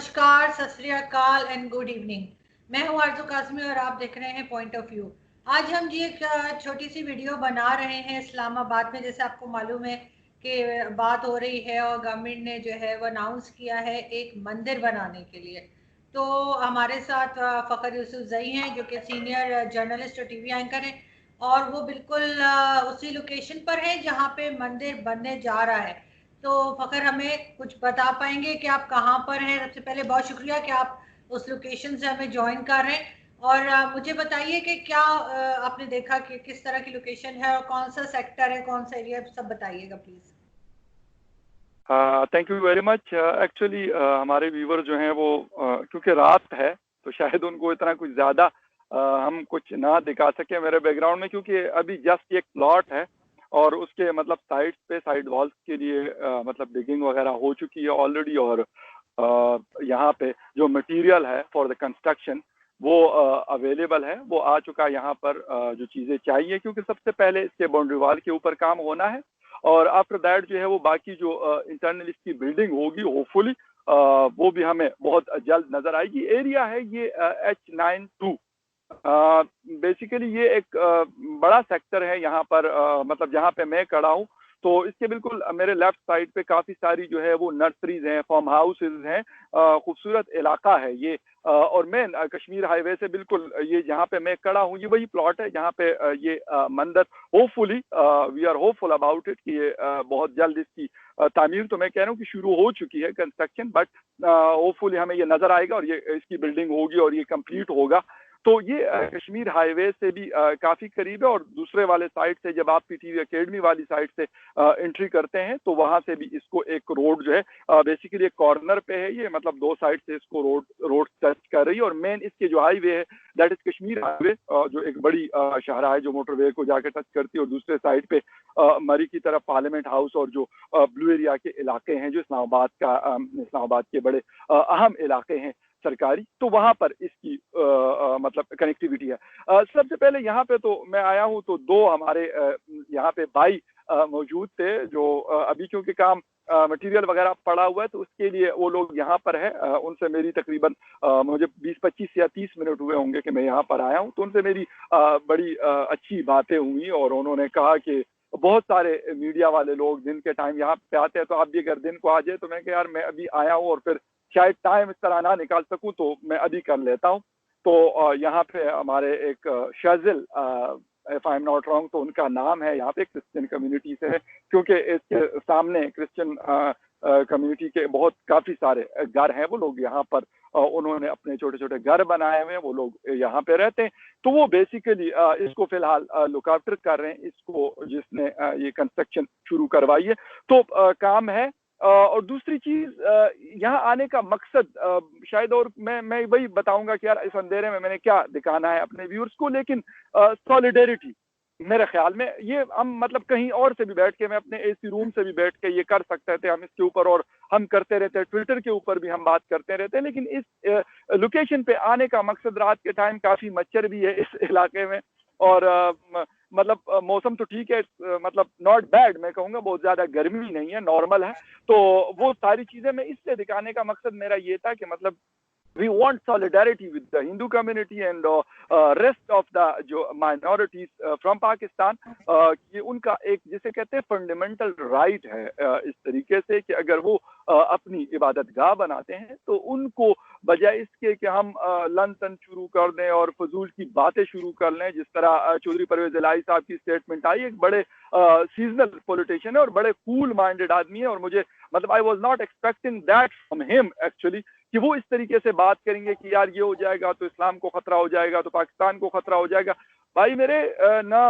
नमस्कार, सत श्री अकाल एंड गुड इवनिंग। मैं हूं आरजू कासमी और आप देख रहे हैं पॉइंट ऑफ व्यू। आज हम जी एक छोटी सी वीडियो बना रहे हैं इस्लामाबाद में। जैसे आपको मालूम है कि बात हो रही है और गवर्नमेंट ने जो है वो अनाउंस किया है एक मंदिर बनाने के लिए। तो हमारे साथ फ़खर यूसुफ जई हैं जो कि सीनियर जर्नलिस्ट और टीवी एंकर हैं, और वो बिल्कुल उसी लोकेशन पर है जहाँ पे मंदिर बनने जा रहा है। तो फ़खर हमें कुछ बता पाएंगे कि आप कहाँ पर हैं? सबसे पहले बहुत शुक्रिया कि आप उस लोकेशन से हमें ज्वाइन कर रहे हैं। और मुझे बताइए कि क्या आपने देखा कि किस तरह की लोकेशन है और कौन सा सेक्टर है, कौन सा एरिया, सब बताइएगा please. Thank you very much. Actually हमारे व्यूवर जो हैं वो क्योंकि रात है तो शायद उनको इतना कुछ ज़्यादा हम कुछ ना दिखा सके मेरे बैकग्राउंड में, क्योंकि अभी जस्ट एक प्लॉट है और उसके मतलब साइड्स पे साइड वॉल्स के लिए मतलब डिगिंग वगैरह हो चुकी है ऑलरेडी। और यहाँ पे जो मटेरियल है फॉर द कंस्ट्रक्शन वो अवेलेबल है, वो आ चुका है यहाँ पर। जो चीज़ें चाहिए, क्योंकि सबसे पहले इसके बाउंड्री वॉल के ऊपर काम होना है और आफ्टर दैट जो है वो बाकी जो इंटरनल इसकी बिल्डिंग होगी होपफुली वो भी हमें बहुत जल्द नजर आएगी। एरिया है ये H92। बेसिकली ये एक बड़ा सेक्टर है यहाँ पर, मतलब जहाँ पे मैं खड़ा हूँ तो इसके बिल्कुल मेरे लेफ्ट साइड पे काफी सारी जो है वो नर्सरीज हैं, फार्म हाउसेज हैं। खूबसूरत इलाका है ये। और मैं कश्मीर हाईवे से बिल्कुल ये जहाँ पे मैं खड़ा हूँ ये वही प्लॉट है जहाँ पे ये मंदिर hopefully we are hopeful about it कि ये बहुत जल्द इसकी तामीर तो मैं कह रहा हूँ कि शुरू हो चुकी है कंस्ट्रक्शन, बट होपफुली हमें ये नजर आएगा और ये इसकी बिल्डिंग होगी और ये कंप्लीट होगा। तो ये कश्मीर हाईवे से भी काफी करीब है। और दूसरे वाले साइड से जब आप पीटीवी एकेडमी वाली साइड से एंट्री करते हैं तो वहां से भी इसको एक रोड जो है बेसिकली एक कॉर्नर पे है ये, मतलब दो साइड से इसको रोड टच कर रही है। और मेन इसके जो हाईवे है दैट इज कश्मीर हाईवे, जो एक बड़ी शाहराह है जो मोटरवे को जाकर टच करती है। और दूसरे साइड पे मरी की तरफ पार्लियामेंट हाउस और जो ब्लू एरिया के इलाके हैं जो इस्लामाबाद के बड़े अहम इलाके हैं सरकारी, तो वहां पर इसकी मतलब कनेक्टिविटी है। सबसे पहले यहाँ पे तो मैं आया हूँ तो दो हमारे यहाँ पे भाई मौजूद थे जो अभी क्योंकि काम मटेरियल वगैरह पड़ा हुआ है तो उसके लिए वो लोग यहाँ पर है। उनसे मेरी तकरीबन मुझे 20-25 या 30 मिनट हुए होंगे कि मैं यहाँ पर आया हूँ। तो उनसे मेरी बड़ी अच्छी बातें हुई और उन्होंने कहा कि बहुत सारे मीडिया वाले लोग दिन के टाइम यहाँ पे आते हैं, तो आप भी अगर दिन को आ जाए तो मैं कहा यार मैं अभी आया हूँ और फिर शायद टाइम इस तरह ना निकाल सकूं तो मैं अभी कर लेता हूं। तो यहाँ पे हमारे एक Shajil, if I am not wrong, तो उनका नाम है, यहाँ पे क्रिश्चियन कम्युनिटी से है, क्योंकि इसके सामने क्रिश्चियन कम्युनिटी के बहुत काफी सारे घर हैं। वो लोग यहाँ पर उन्होंने अपने छोटे छोटे घर बनाए हुए हैं, वो लोग यहाँ पे रहते हैं। तो वो बेसिकली इसको फिलहाल लुक आफ्टर कर रहे हैं, इसको जिसने ये कंस्ट्रक्शन शुरू करवाई है। तो काम है। और दूसरी चीज यहाँ आने का मकसद शायद, और मैं वही बताऊंगा कि यार इस अंधेरे में मैंने क्या दिखाना है अपने व्यूअर्स को, लेकिन सॉलिडेरिटी मेरे ख्याल में ये हम मतलब कहीं और से भी बैठ के, मैं अपने एसी रूम से भी बैठ के ये कर सकते थे हम इसके ऊपर, और हम करते रहते हैं, ट्विटर के ऊपर भी हम बात करते रहते हैं। लेकिन इस लोकेशन पे आने का मकसद, रात के टाइम काफी मच्छर भी है इस इलाके में और मतलब मौसम तो ठीक है, मतलब नॉट बैड मैं कहूँगा, बहुत ज़्यादा गर्मी नहीं है, नॉर्मल है। तो वो सारी चीज़ें मैं इससे दिखाने का मकसद मेरा ये था कि मतलब we want solidarity with the Hindu community and rest of the जो minorities from Pakistan, ये उनका एक जिसे कहते हैं फंडामेंटल राइट है इस तरीके से कि अगर वो अपनी इबादत गाह बनाते हैं तो उनको बजाय इसके कि हम लन तन शुरू कर दें और फजूल की बातें शुरू कर लें, जिस तरह चौधरी परवेज इलाही साहब की स्टेटमेंट आई, एक बड़े सीजनल पॉलिटिशियन है और बड़े कूल माइंडेड आदमी है, और मुझे मतलब I was not expecting that from him actually कि वो इस तरीके से बात करेंगे कि यार ये हो जाएगा तो इस्लाम को खतरा हो जाएगा, तो पाकिस्तान को खतरा हो जाएगा। भाई मेरे ना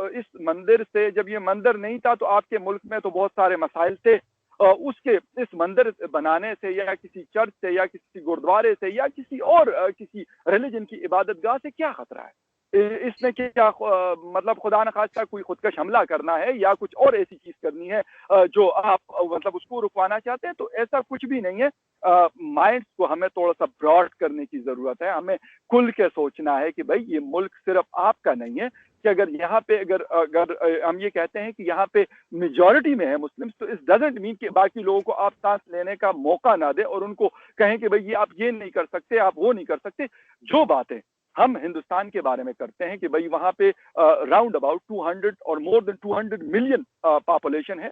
इस मंदिर से, जब ये मंदिर नहीं था तो आपके मुल्क में तो बहुत सारे मसाइल थे। उसके इस मंदिर बनाने से या किसी चर्च से या किसी गुरुद्वारे से या किसी और किसी रिलीजन की इबादत गाह से क्या खतरा है? इसमें क्या मतलब खुदा न खास्ता कोई खुदकश हमला करना है या कुछ और ऐसी चीज करनी है जो आप मतलब उसको रुकवाना चाहते हैं, तो ऐसा कुछ भी नहीं है। माइंड्स को हमें थोड़ा सा ब्रॉड करने की जरूरत है। हमें खुल के सोचना है कि भाई ये मुल्क सिर्फ आपका नहीं है, कि अगर यहाँ पे अगर अगर हम ये कहते हैं कि यहाँ पे मेजॉरिटी में है मुस्लिम्स, तो इस डजंट मीन कि बाकी लोगों को आप सांस लेने का मौका ना दे और उनको कहें कि भाई ये आप ये नहीं कर सकते, आप वो नहीं कर सकते। जो बातें हम हिंदुस्तान के बारे में करते हैं कि भाई वहां पे राउंड अबाउट 200 और मोर देन 200 मिलियन पॉपुलेशन है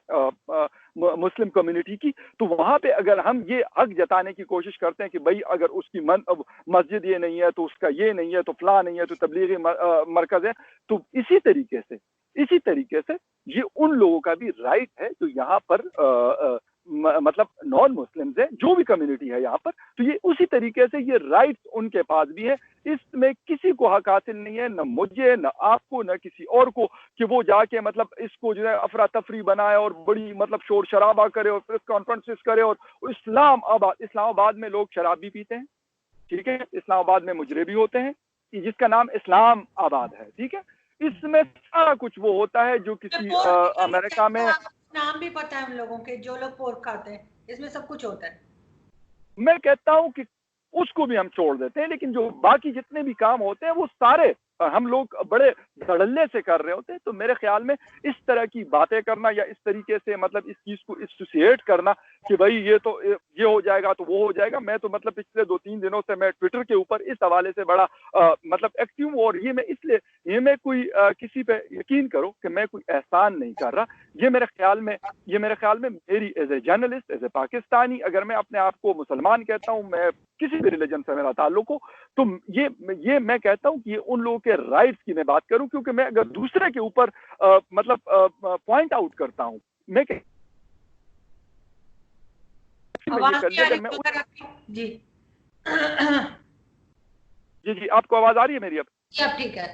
मुस्लिम कम्युनिटी की, तो वहां पे अगर हम ये हक जताने की कोशिश करते हैं कि भाई अगर उसकी मस्जिद ये नहीं है तो उसका ये नहीं है, तो फला नहीं है, तो तबलीगी मरकज है, तो इसी तरीके से ये उन लोगों का भी राइट है जो यहाँ पर मतलब नॉन मुस्लिम्स है, जो भी कम्युनिटी है यहाँ पर, तो ये उसी तरीके से ये राइट्स उनके पास भी है। इसमें किसी को हक हासिल नहीं है, न मुझे, न आपको, न किसी और को, कि वो जाके मतलब इसको जो है अफरा तफरी बनाए और बड़ी मतलब शोर शराबा करे और प्रेस कॉन्फ्रेंसेस करे। और इस्लामाबाद में लोग शराब भी पीते हैं, ठीक है, इस्लामाबाद में मुजरे भी होते हैं, जिसका नाम इस्लाम आबाद है, ठीक है। इसमें सारा कुछ वो होता है जो किसी अमेरिका में, नाम भी पता है हम लोगों के, जो लोग पोर्क खाते हैं, इसमें सब कुछ होता है। मैं कहता हूं कि उसको भी हम छोड़ देते हैं, लेकिन जो बाकी जितने भी काम होते हैं वो सारे हम लोग बड़े धड़ल्ले से कर रहे होते हैं। तो मेरे ख्याल में इस तरह की बातें करना या इस तरीके से मतलब इस चीज को एसोसिएट करना कि भाई ये तो ये हो जाएगा तो वो हो जाएगा, मैं तो मतलब पिछले 2-3 दिनों से मैं ट्विटर के ऊपर इस हवाले से बड़ा मतलब एक्टिव हूँ। और ये मैं इसलिए, ये मैं कोई किसी पे यकीन करो कि मैं कोई एहसान नहीं कर रहा। ये मेरे ख्याल में मेरी as a journalist, as a Pakistani, अगर मैं अपने आप को मुसलमान कहता हूँ, मैं किसी भी रिलीजन से मेरा ताल्लुक हो, तो ये मैं कहता हूँ कि ये उन लोगों के राइट्स की मैं बात करूं, क्योंकि मैं अगर दूसरे के ऊपर मतलब पॉइंट आउट करता हूं, मैं जी जी आपको आवाज आ रही है मेरी? अब ठीक है।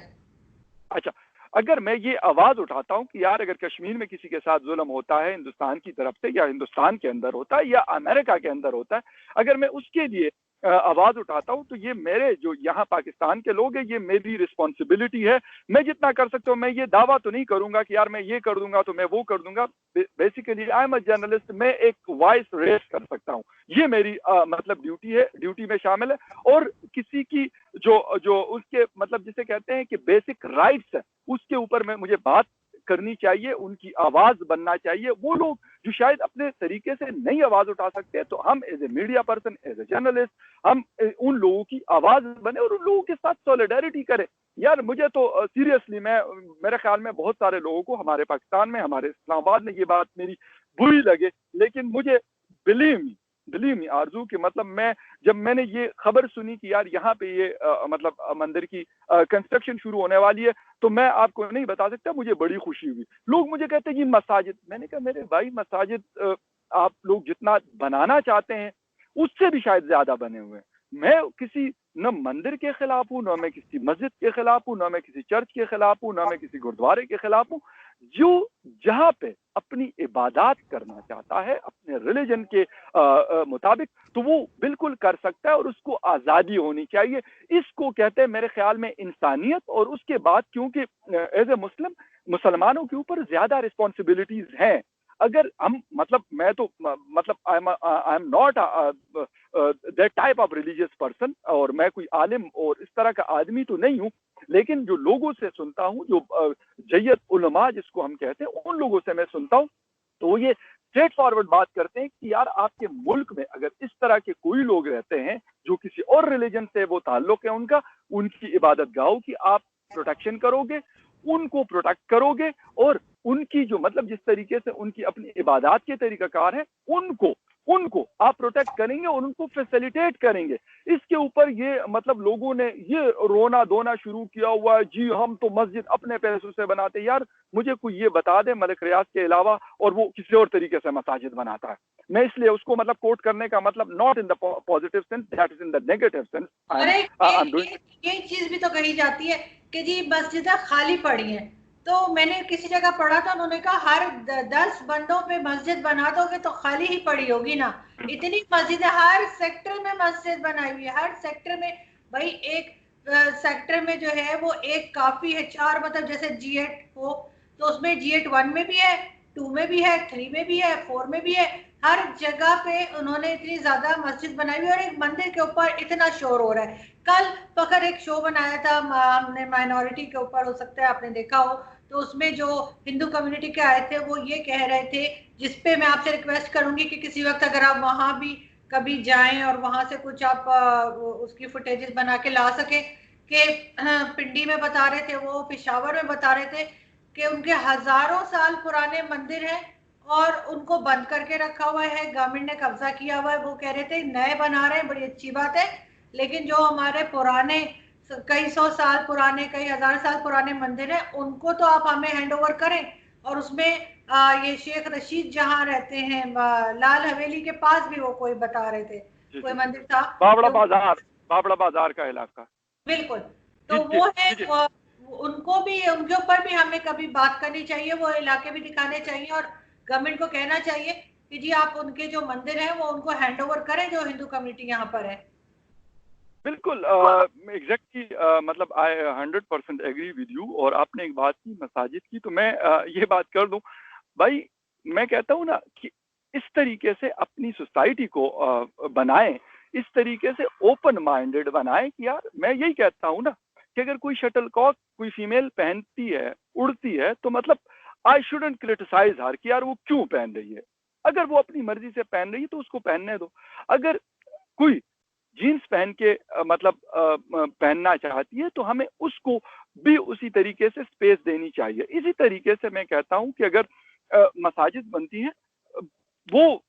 अच्छा, अगर मैं ये आवाज उठाता हूं कि यार अगर कश्मीर में किसी के साथ जुल्म होता है हिंदुस्तान की तरफ से, या हिंदुस्तान के अंदर होता है या अमेरिका के अंदर होता है, अगर मैं उसके लिए आवाज उठाता हूं, तो ये मेरे जो यहाँ पाकिस्तान के लोग हैं, ये मेरी रिस्पॉन्सिबिलिटी है। मैं जितना कर सकता हूँ, मैं ये दावा तो नहीं करूंगा कि यार मैं ये कर दूंगा तो मैं वो कर दूंगा। Basically I am a journalist, मैं एक वॉइस रेस कर सकता हूँ, ये मेरी मतलब ड्यूटी है, ड्यूटी में शामिल है। और किसी की जो उसके मतलब जिसे कहते हैं कि बेसिक राइट्स है, उसके ऊपर मैं मुझे बात करनी चाहिए, उनकी आवाज बनना चाहिए। वो लोग जो शायद अपने तरीके से नहीं आवाज उठा सकते, तो हम as a media person, as a journalist, हम उन लोगों की आवाज बने और उन लोगों के साथ सॉलिडेरिटी करें। यार मुझे तो सीरियसली, मेरे ख्याल में बहुत सारे लोगों को हमारे पाकिस्तान में, हमारे इस्लामाबाद में ये बात मेरी बुरी लगे, लेकिन मुझे बिलीव मी आरजू कि मतलब जब मैंने ये खबर सुनी कि यार यहाँ पे ये मतलब मंदिर की कंस्ट्रक्शन शुरू होने वाली है, तो मैं आपको नहीं बता सकता, मुझे बड़ी खुशी हुई। लोग मुझे कहते हैं कि मसाजिद, मैंने कहा मेरे भाई मसाजिद आप लोग जितना बनाना चाहते हैं उससे भी शायद ज्यादा बने हुए हैं। मैं किसी न मंदिर के खिलाफ हूँ, न मैं किसी मस्जिद के खिलाफ हूँ, न मैं किसी चर्च के खिलाफ हूँ, न मैं किसी गुरुद्वारे के खिलाफ हूँ। जो जहाँ पे अपनी इबादत करना चाहता है अपने रिलीजन के मुताबिक, तो वो बिल्कुल कर सकता है और उसको आज़ादी होनी चाहिए। इसको कहते हैं मेरे ख्याल में इंसानियत। और उसके बाद क्योंकि एज ए मुसलमानों के ऊपर ज्यादा रिस्पॉन्सिबिलिटीज हैं। अगर हम मतलब मैं तो मतलब I am not that type of religious person, और मैं कोई आलिम और इस तरह का आदमी तो नहीं हूँ, लेकिन जो लोगों से सुनता हूँ, जो जय्यत उलमा जिसको हम कहते हैं, उन लोगों से मैं सुनता हूँ, तो ये स्ट्रेट फॉरवर्ड बात करते हैं कि यार आपके मुल्क में अगर इस तरह के कोई लोग रहते हैं जो किसी और रिलीजन से वो ताल्लुक है उनका, उनकी इबादत गाहों की आप प्रोटेक्शन करोगे, उनको प्रोटेक्ट करोगे, और उनकी जो मतलब जिस तरीके से उनकी अपनी इबादत के तरीकाकार है, उनको आप प्रोटेक्ट करेंगे और उनको फैसिलिटेट करेंगे। इसके ऊपर ये मतलब लोगों ने ये रोना धोना शुरू किया हुआ है, जी हम तो मस्जिद अपने पैसों से बनाते। यार मुझे कोई ये बता दे मलिक रियाज के अलावा और वो किसी और तरीके से मसाजिद बनाता है। मैं इसलिए उसको मतलब कोट करने का मतलब not in the positive sense, that is in the negative sense. अरे ये चीज भी तो कही जाती है कि जी मस्जिदें खाली पड़ी हैं, तो मैंने किसी जगह पढ़ा था, उन्होंने कहा हर 10 बंदों पे मस्जिद बना दोगे तो खाली ही पड़ी होगी ना। इतनी मस्जिदें, हर सेक्टर में मस्जिद बनाई हुई है, हर सेक्टर में। भाई एक सेक्टर में जो है वो एक काफी है, 4 मतलब जैसे G8 हो तो उसमें G8 1 में भी है, 2 में भी है, 3 में भी है, 4 में भी है। हर जगह पे उन्होंने इतनी ज्यादा मस्जिद बनाई हुई और एक मंदिर के ऊपर इतना शोर हो रहा है। कल फखर एक शो बनाया था हमने माइनॉरिटी के ऊपर, हो सकता है आपने देखा हो, तो उसमें जो हिंदू कम्युनिटी के आए थे वो ये कह रहे थे, जिसपे मैं आपसे रिक्वेस्ट करूंगी कि किसी वक्त अगर आप वहां भी कभी जाएं और वहां से कुछ आप उसकी फुटेजेस बना के ला सके, कि पिंडी में बता रहे थे, वो पेशावर में बता रहे थे कि उनके हजारों साल पुराने मंदिर हैं और उनको बंद करके रखा हुआ है, गवर्नमेंट ने कब्जा किया हुआ है। वो कह रहे थे नए बना रहे हैं, बड़ी अच्छी बात है, लेकिन जो हमारे पुराने कई सौ साल पुराने, कई हजार साल पुराने मंदिर हैं, उनको तो आप हमें हैंड ओवर करें। और उसमें ये शेख रशीद जहाँ रहते हैं, लाल हवेली के पास भी वो कोई बता रहे थे, जी कोई जी, मंदिर था बावड़ा जो, बाजार, बावड़ा बाजार का इलाका। बिल्कुल, जी तो जी वो है जी। उनको भी, उनके ऊपर भी हमें कभी बात करनी चाहिए, वो इलाके भी दिखाने चाहिए और गवर्नमेंट को कहना चाहिए कि जी आप उनके जो मंदिर हैं वो उनको हैंड ओवर करें, जो हिंदू कम्युनिटी यहाँ पर है। बिल्कुल एग्जैक्टली, मतलब आई 100% एग्री विद यू। और आपने एक बात की मसाजिद की, तो मैं ये बात कर दूं भाई, मैं कहता हूँ ना कि इस तरीके से अपनी सोसाइटी को बनाएं, इस तरीके से ओपन माइंडेड बनाएं कि यार मैं यही कहता हूँ ना कि अगर कोई शटलकॉक कोई फीमेल पहनती है, उड़ती है, तो मतलब आई शुडंट क्रिटिसाइज हर कि यार वो क्यों पहन रही है। अगर वो अपनी मर्जी से पहन रही है तो उसको पहनने दो। अगर कोई जीन्स पहन के मतलब पहनना चाहती है तो हमें उसको भी उसी तरीके से स्पेस देनी चाहिए। इसी तरीके से मैं कहता हूं कि अगर मसाजिद बनती हैं, वो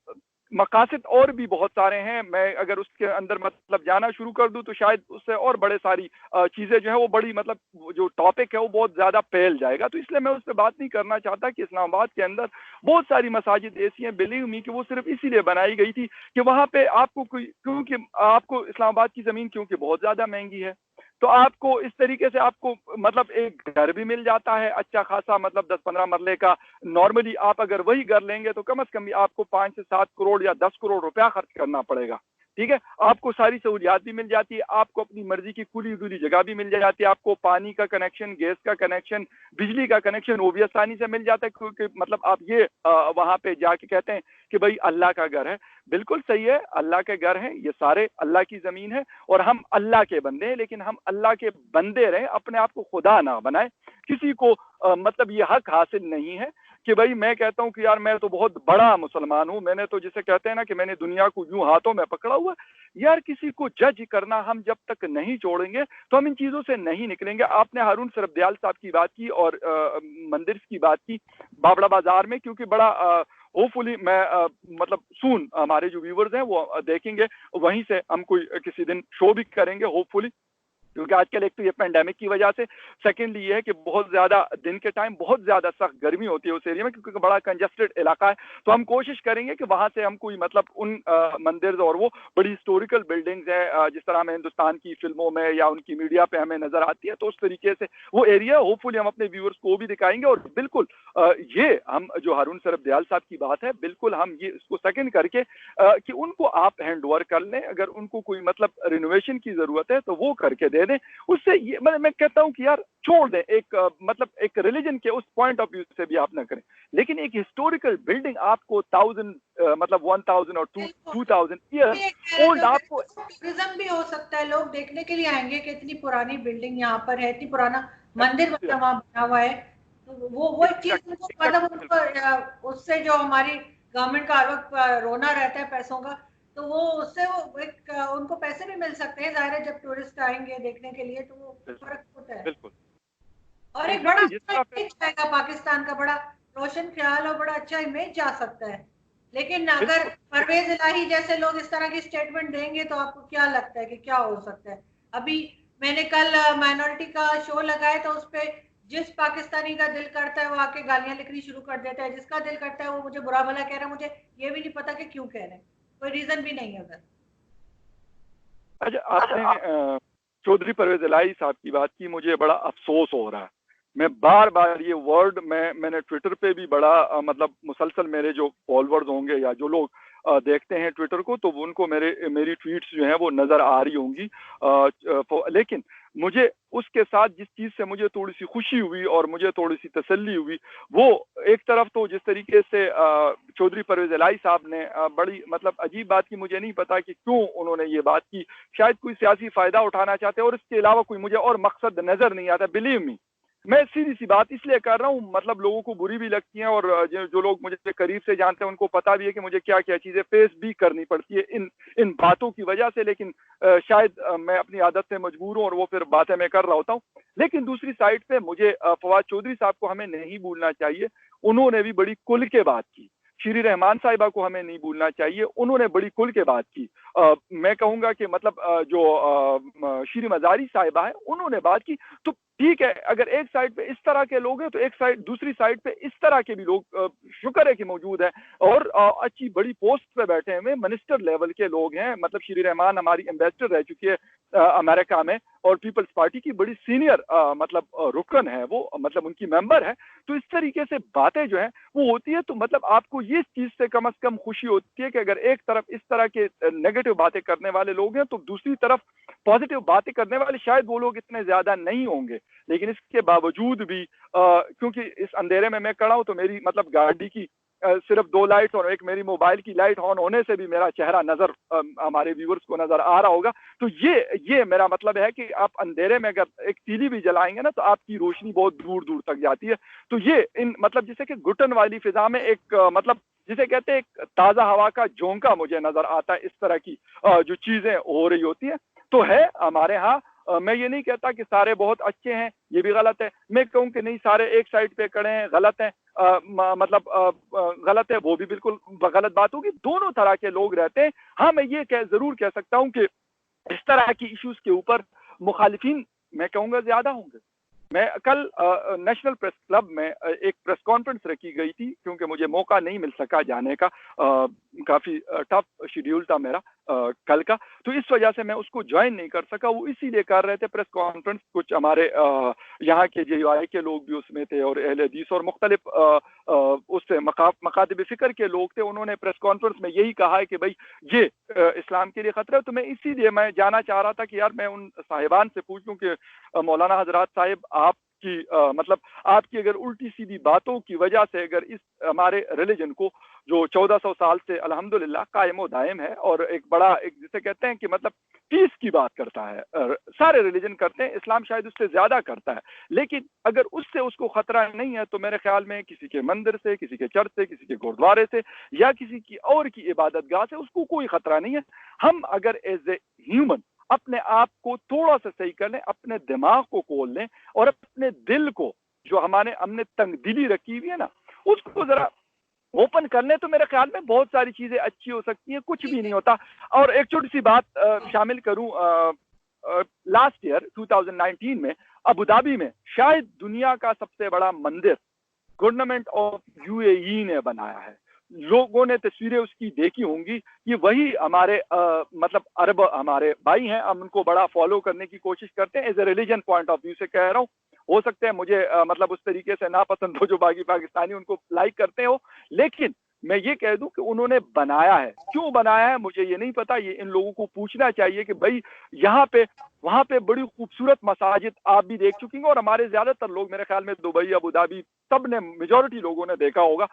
मकासद और भी बहुत सारे हैं। मैं अगर उसके अंदर मतलब जाना शुरू कर दूं तो शायद उससे और बड़े सारी चीजें जो है वो बड़ी, मतलब जो टॉपिक है वो बहुत ज्यादा फैल जाएगा, तो इसलिए मैं उस पर बात नहीं करना चाहता कि इस्लामाबाद के अंदर बहुत सारी मसाजिद ऐसी हैं, बिलीव मी, कि वो सिर्फ इसीलिए बनाई गई थी कि वहां पे आपको कोई, क्योंकि आपको इस्लामाबाद की जमीन क्योंकि बहुत ज्यादा महंगी है, तो आपको इस तरीके से आपको मतलब एक घर भी मिल जाता है अच्छा खासा, मतलब 10-15 मरले का। नॉर्मली आप अगर वही घर लेंगे तो कम से कम आपको 5 से 7 करोड़ या 10 करोड़ रुपया खर्च करना पड़ेगा। ठीक है, आपको सारी सहूलियात भी मिल जाती है, आपको अपनी मर्जी की खुली डुली जगह भी मिल जाती है, आपको पानी का कनेक्शन, गैस का कनेक्शन, बिजली का कनेक्शन वो भी आसानी से मिल जाता है, क्योंकि मतलब आप ये वहां पे जाके कहते हैं कि भाई अल्लाह का घर है। बिल्कुल सही है, अल्लाह के घर हैं, ये सारे अल्लाह की जमीन है और हम अल्लाह के बंदे हैं, लेकिन हम अल्लाह के बंदे रहें, अपने आप को खुदा ना बनाए। किसी को मतलब ये हक हासिल नहीं है कि भाई मैं कहता हूं कि यार मैं तो बहुत बड़ा मुसलमान हूं, मैंने तो जिसे कहते हैं ना कि मैंने दुनिया को यूं हाथों में पकड़ा हुआ। यार किसी को जज करना हम जब तक नहीं छोड़ेंगे तो हम इन चीजों से नहीं निकलेंगे। आपने हारून सरबदयाल साहब की बात की और मंदिर की बात की बाबड़ा बाजार में, क्योंकि बड़ा होपफुली मैं मतलब सून हमारे जो व्यूवर्स हैं वो देखेंगे, वहीं से हम कोई किसी दिन शो भी करेंगे होपफुली, क्योंकि आजकल एक तो ये पेंडेमिक की वजह से, सेकेंडली ये है कि बहुत ज्यादा दिन के टाइम बहुत ज्यादा सख्त गर्मी होती है उस एरिया में, क्योंकि बड़ा कंजेस्टेड इलाका है। तो हम कोशिश करेंगे कि वहां से हम कोई मतलब उन मंदिर और वो बड़ी हिस्टोरिकल बिल्डिंग्स है जिस तरह हमें हिंदुस्तान की फिल्मों में या उनकी मीडिया पे हमें नजर आती है, तो उस तरीके से वो एरिया होपफुली हम अपने व्यूअर्स को भी दिखाएंगे। और बिल्कुल ये हम जो हारून सरबदयाल साहब की बात है, बिल्कुल हम ये इसको सेकंड करके कि उनको आप हैंड ओवर कर लें, अगर उनको कोई मतलब रिनोवेशन की जरूरत है तो वो करके दे दें। उससे ये मैं कहता हूं कि यार छोड़ दें, एक मतलब एक रिलीजन के उस पॉइंट ऑफ व्यू से भी आप ना करें, लेकिन एक हिस्टोरिकल बिल्डिंग आपको 1000 मतलब 1000 और 2000 ईयर ये कह रहे ओल्ड थे आपको। टूरिज्म भी हो सकता है, लोग देखने के लिए आएंगे कि इतनी पुरानी बिल्डिंग यहाँ पर है, इतनी पुराना मंदिर मतलब वहां बना हुआ है, तो वो एक चीज उनको मतलब उनको उससे जो हमारी गवर्नमेंट का हर वक्त रोना रहता है पैसों का, तो वो उससे वो एक उनको पैसे भी मिल सकते हैं, जाहिर है जब टूरिस्ट आएंगे देखने के लिए तो वो फर्क होता है। बिल्कुल और एक बड़ा एग्जैक्टली जिस अच्छा तरह पे इमेज जाएगा, पाकिस्तान का बड़ा रोशन ख्याल और बड़ा अच्छा इमेज जा सकता है। लेकिन अगर बिल्कुल परवेज इलाही जैसे लोग इस तरह की स्टेटमेंट देंगे तो आपको क्या लगता है कि क्या हो सकता है? अभी मैंने कल माइनॉरिटी का शो लगाया तो उस पे जिस पाकिस्तानी का दिल करता है वो आके गालियां लिखनी शुरू कर देता है, जिसका दिल करता है वो मुझे बुरा भला कह रहा है, मुझे ये भी नहीं पता कि क्यों कह रहे हैं, कोई रीजन भी नहीं है उधर। अच्छा आपने चौधरी परवेज इलाही साहब की बात की, मुझे बड़ा अफसोस हो रहा है। मैं बार बार ये वर्ड मैंने ट्विटर पे भी बड़ा मतलब मुसलसल मेरे जो फॉलोअर्स होंगे या जो लोग देखते हैं ट्विटर को, तो उनको मेरी ट्वीट्स जो हैं वो नजर आ रही होंगी, लेकिन मुझे उसके साथ जिस चीज से मुझे थोड़ी सी खुशी हुई और मुझे थोड़ी सी तसल्ली हुई, वो एक तरफ तो जिस तरीके से चौधरी परवेज इलाही साहब ने बड़ी मतलब अजीब बात की, मुझे नहीं पता कि क्यों उन्होंने ये बात की, शायद कोई सियासी फायदा उठाना चाहते हैं और इसके अलावा कोई मुझे और मकसद नजर नहीं आता। बिलीव मी, मैं सीधी सी बात इसलिए कर रहा हूँ, मतलब लोगों को बुरी भी लगती है और जो लोग मुझे करीब से जानते हैं उनको पता भी है कि मुझे क्या क्या चीजें फेस भी करनी पड़ती है इन बातों की वजह से, लेकिन शायद मैं अपनी आदत से मजबूर हूँ और वो फिर बातें मैं कर रहा होता हूँ। लेकिन दूसरी साइड पे मुझे फवाद चौधरी साहब को हमें नहीं भूलना चाहिए, उन्होंने भी बड़ी खुल के बात की। श्री रहमान साहिबा को हमें नहीं भूलना चाहिए, उन्होंने बड़ी खुल के बात की। मैं कहूंगा कि मतलब जो श्री मजारी साहिबा है उन्होंने बात की, तो ठीक है, अगर एक साइड पे इस तरह के लोग हैं तो एक साइड दूसरी साइड पे इस तरह के भी लोग शुक्र है कि मौजूद हैं और अच्छी बड़ी पोस्ट पे बैठे हुए मिनिस्टर लेवल के लोग हैं। मतलब श्री रहमान हमारी एम्बेसडर रह चुकी है अमेरिका में और पीपल्स पार्टी की बड़ी सीनियर मतलब रुकन है वो, मतलब उनकी मेंबर है। तो इस तरीके से बातें जो है वो होती है, तो मतलब आपको ये चीज से कम से कम खुशी होती है कि अगर एक तरफ इस तरह के नेगेटिव बातें करने वाले लोग हैं तो दूसरी तरफ पॉजिटिव बातें करने वाले शायद वो लोग इतने ज्यादा नहीं होंगे। लेकिन इसके बावजूद भी क्योंकि इस अंधेरे में मैं खड़ा हूं तो मेरी मतलब गाड़ी की सिर्फ 2 लाइट्स और एक मेरी मोबाइल की लाइट ऑन होने से भी मेरा चेहरा नजर हमारे व्यूवर्स को नजर आ रहा होगा। तो ये मेरा मतलब है कि आप अंधेरे में अगर एक तीली भी जलाएंगे ना तो आपकी रोशनी बहुत दूर दूर तक जाती है। तो ये इन मतलब जैसे कि घुटन वाली फिजा में एक मतलब जिसे कहते हैं एक ताजा हवा का झोंका मुझे नजर आता है। इस तरह की जो चीजें हो रही होती है तो है हमारे यहाँ। मैं ये नहीं कहता कि सारे बहुत अच्छे हैं, ये भी गलत है। मैं कहूँ कि नहीं सारे एक साइड पे खड़े हैं, गलत है, मतलब गलत है, वो भी बिल्कुल गलत बात होगी। दोनों तरह के लोग रहते हैं। हाँ, मैं ये जरूर कह सकता हूँ कि इस तरह की इश्यूज के ऊपर मुखालिफिन मैं कहूँगा ज्यादा होंगे। मैं कल नेशनल प्रेस क्लब में एक प्रेस कॉन्फ्रेंस रखी गई थी, क्योंकि मुझे मौका नहीं मिल सका जाने का, काफी टफ शेड्यूल था मेरा कल का, तो इस वजह से मैं उसको ज्वाइन नहीं कर सका। वो इसीलिए कर रहे थे प्रेस कॉन्फ्रेंस, कुछ हमारे यहाँ के JUI के लोग भी उसमें थे और अहले हदीस और मुख्तलिफ उससे मकातिब फिक्र के लोग थे। उन्होंने प्रेस कॉन्फ्रेंस में यही कहा है कि भाई ये इस्लाम के लिए खतरा है। तो मैं इसीलिए मैं जाना चाह रहा था कि यार मैं उन साहिबान से पूछूं कि मौलाना हजरात साहिब आपकी मतलब आपकी अगर उल्टी सीधी बातों की वजह से अगर इस हमारे रिलीजन को जो 1400 साल से अल्हम्दुलिल्लाह कायम व दायम है और एक बड़ा एक जिसे कहते हैं कि मतलब पीस की बात करता है, सारे रिलीजन करते हैं, इस्लाम शायद उससे ज्यादा करता है, लेकिन अगर उससे उसको खतरा नहीं है तो मेरे ख्याल में किसी के मंदिर से, किसी के चर्च से, किसी के गुरुद्वारे से या किसी की और की इबादत गाह से उसको कोई खतरा नहीं है। हम अगर एज ए ह्यूमन अपने आप को थोड़ा सा सही कर लें, अपने दिमाग को खोल लें और अपने दिल को जो हमने तंगदिली रखी हुई है ना उसको जरा ओपन करने, तो मेरे ख्याल में बहुत सारी चीजें अच्छी हो सकती हैं, कुछ भी नहीं होता। और एक छोटी सी बात शामिल करूं, लास्ट ईयर 2019 में अबू धाबी में शायद दुनिया का सबसे बड़ा मंदिर गवर्नमेंट ऑफ UAE ने बनाया है। लोगों ने तस्वीरें उसकी देखी होंगी। ये वही हमारे मतलब अरब हमारे भाई हैं, हम उनको बड़ा फॉलो करने की कोशिश करते हैं। As a religion point of view से कह रहा हूँ, हो सकता है मुझे मतलब उस तरीके से नापसंद हो जो बाकी पाकिस्तानी उनको लाइक करते हो, लेकिन मैं ये कह दूं कि उन्होंने बनाया है। क्यों बनाया है मुझे ये नहीं पता, ये इन लोगों को पूछना चाहिए कि भाई यहाँ पे वहां पे बड़ी खूबसूरत मसाजिद आप भी देख चुकी हैं और हमारे ज्यादातर लोग मेरे ख्याल में दुबई अबू धाबी सब ने मेजोरिटी लोगों ने देखा होगा,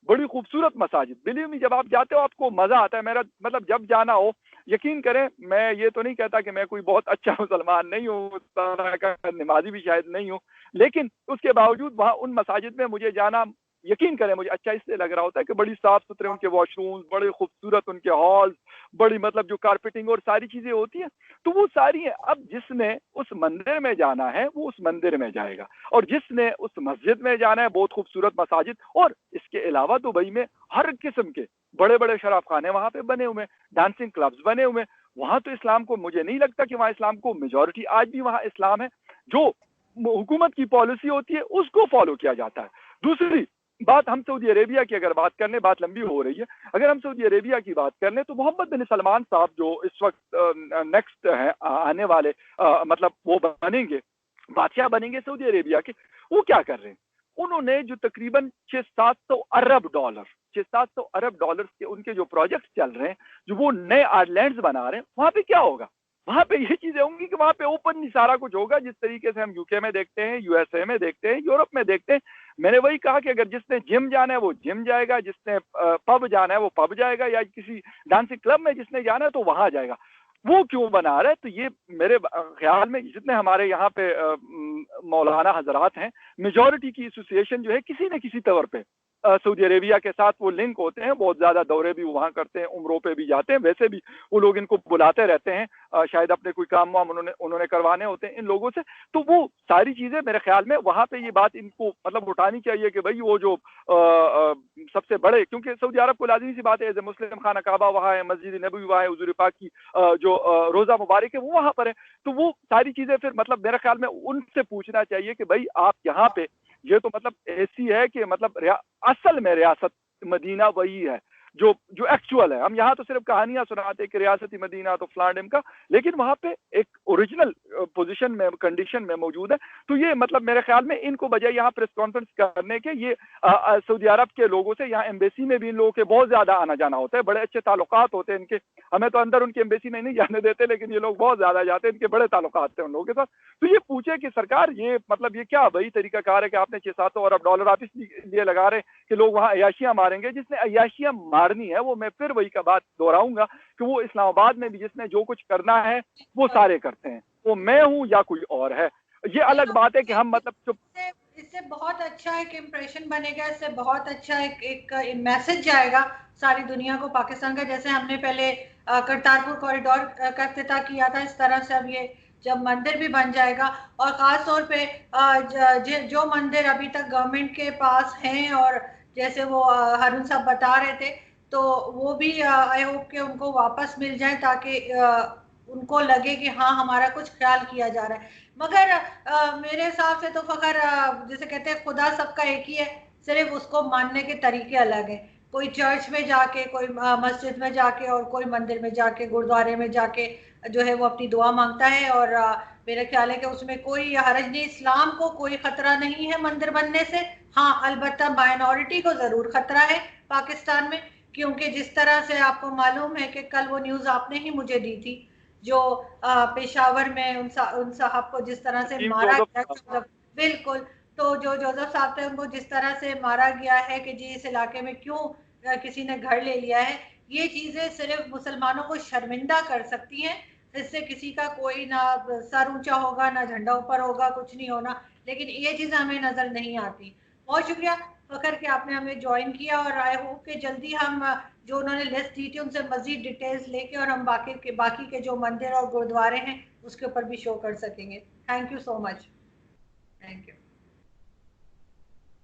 बड़ी खूबसूरत मसाजिद। बिलीव मी, जब आप जाते हो आपको मजा आता है। मेरा मतलब जब जाना हो, यकीन करें, मैं ये तो नहीं कहता कि मैं कोई बहुत अच्छा मुसलमान नहीं हूँ, नमाजी भी शायद नहीं हूँ, लेकिन उसके बावजूद वहाँ उन मसाजिद में मुझे जाना, यकीन करें, मुझे अच्छा इसलिए लग रहा होता है कि बड़ी साफ सुथरे उनके वॉशरूम्स, बड़े खूबसूरत उनके हॉल्स, बड़ी मतलब जो कारपेटिंग और सारी चीजें होती हैं, तो वो सारी है। अब जिसने उस मंदिर में जाना है वो उस मंदिर में जाएगा, और जिसने उस मस्जिद में जाना है, बहुत खूबसूरत मसाजिद, और इसके अलावा दुबई में हर किस्म के बड़े बड़े शराब खाने वहां पे बने हुए, डांसिंग क्लब्स बने हुए। वहां तो इस्लाम को, मुझे नहीं लगता कि वहां इस्लाम को मेजोरिटी, आज भी वहां इस्लाम है, जो हुकूमत की पॉलिसी होती है उसको फॉलो किया जाता है। दूसरी बात, हम सऊदी अरेबिया की अगर बात कर लें, बात लंबी हो रही है, अगर हम सऊदी अरेबिया की बात कर लें तो मोहम्मद बिन सलमान साहब जो इस वक्त नेक्स्ट हैं आने वाले मतलब वो बनेंगे, बादशाह बनेंगे सऊदी अरेबिया के, वो क्या कर रहे हैं? उन्होंने जो तकरीबन 600-700 अरब डॉलर 600-700 अरब डॉलर के उनके जो प्रोजेक्ट चल रहे हैं, जो वो नए आइलैंड्स बना रहे हैं, वहां पे क्या होगा? वहां पे ये चीजें होंगी कि वहां पे ओपन सारा कुछ होगा, जिस तरीके से हम यूके में देखते हैं, यूएसए में देखते हैं, यूरोप में देखते हैं। मैंने वही कहा कि अगर जिसने जिम जाना है वो जिम जाएगा, जिसने पब जाना है वो पब जाएगा, या किसी डांसिंग क्लब में जिसने जाना है तो वहां जाएगा। वो क्यों बना रहा है? तो ये मेरे ख्याल में जितने हमारे यहाँ पे मौलाना हजरात हैं, मेजॉरिटी की एसोसिएशन जो है किसी न किसी तौर पे सऊदी अरेबिया के साथ वो लिंक होते हैं, बहुत ज्यादा दौरे भी वहां करते हैं, उम्रों पे भी जाते हैं, वैसे भी वो लोग इनको बुलाते रहते हैं, शायद अपने कोई काम वाम उन्होंने करवाने होते हैं इन लोगों से। तो वो सारी चीजें मेरे ख्याल में वहां पे ये बात इनको मतलब उठानी चाहिए कि भाई वो जो सबसे बड़े, क्योंकि सऊदी अरब को लाजिमी सी बात है, मुस्लिम खाना काबा वहाँ है, मस्जिद नबवी वहाँ है, हुजूर पाक की जो रोजा मुबारक है वो वहां पर है। तो वो सारी चीजें फिर मतलब मेरे ख्याल में उनसे पूछना चाहिए कि भाई आप यहाँ पे, ये तो मतलब ऐसी है कि मतलब असल में रियासत मदीना वही है जो जो एक्चुअल है। हम यहाँ तो सिर्फ कहानियां सुनाते हैं कि रियासती मदीना तो फलान का, लेकिन वहां पे एक ओरिजिनल पोजीशन में, कंडीशन में मौजूद है। तो ये मतलब मेरे ख्याल में इनको बजाय यहाँ प्रेस कॉन्फ्रेंस करने के, ये सऊदी अरब के लोगों से, यहाँ एम्बेसी में भी इन लोगों के बहुत ज्यादा आना जाना होता है, बड़े अच्छे ताल्लुकात होते हैं इनके। हमें तो अंदर उनकी एम्बेसी में नहीं जाने देते, लेकिन ये लोग बहुत ज्यादा जाते हैं, इनके बड़े ताल्लुकात थे उन लोगों के साथ। तो ये पूछे कि सरकार ये मतलब ये क्या वही तरीका कार है कि आपने 600 अरब डॉलर ऑफिस लिए लगा रहे कि लोग वहां अयाशियां मारेंगे। जिसने अयाशियां मारनी है, वो मैं फिर वही का बात दोहराऊंगा कि वो इस्लामाबाद में भी जिसने जो कुछ करना है वो सारे करते हैं, वो मैं हूं या कोई और है। ये अलग बात है कि हम मतलब चुप। इससे बहुत अच्छा एक इम्प्रेशन बनेगा, इससे बहुत अच्छा एक मैसेज जाएगा सारी दुनिया को पाकिस्तान का। जैसे हमने पहले करतारपुर कॉरिडोर का इफ्तिताह किया था, इस तरह से अब ये जब मंदिर भी बन जाएगा, और खास तौर पे जो मंदिर अभी तक गवर्नमेंट के पास हैं, और जैसे वो हारून साहब बता रहे थे, तो वो भी आई होप कि उनको वापस मिल जाए, ताकि उनको लगे कि हाँ हमारा कुछ ख्याल किया जा रहा है। मगर मेरे हिसाब से तो फखर जैसे कहते हैं खुदा सबका एक ही है, सिर्फ उसको मानने के तरीके अलग हैं। कोई चर्च में जाके, कोई मस्जिद में जाके, और कोई मंदिर में जाके, गुरुद्वारे में जाके जो है वो अपनी दुआ मांगता है, और मेरा ख्याल है कि उसमें कोई हरज नहीं, इस्लाम को कोई खतरा नहीं है मंदिर बनने से। हाँ अलबत्ता माइनॉरिटी को जरूर खतरा है पाकिस्तान में, क्योंकि जिस तरह से आपको मालूम है कि कल वो न्यूज आपने ही मुझे दी थी, जो पेशावर में उन साहब को जिस तरह से मारा गया, बिल्कुल। तो जो जोसेफ साहब थे उनको जिस तरह से मारा गया है कि जी इस इलाके में क्यों किसी ने घर ले लिया है, ये चीजें सिर्फ मुसलमानों को शर्मिंदा कर सकती हैं। इससे किसी का कोई ना सर ऊंचा होगा, ना झंडा ऊपर होगा, कुछ नहीं होना, लेकिन ये चीज हमें नजर नहीं आती। बहुत शुक्रिया फखर कि आपने हमें ज्वाइन किया, और आई होप कि जल्दी हम जो उन्होंने लिस्ट दी थी उनसे मजीद डिटेल्स लेके, और हम बाकी के जो मंदिर और गुरुद्वारे हैं उसके ऊपर भी शो कर सकेंगे। Thank you so much. Thank you.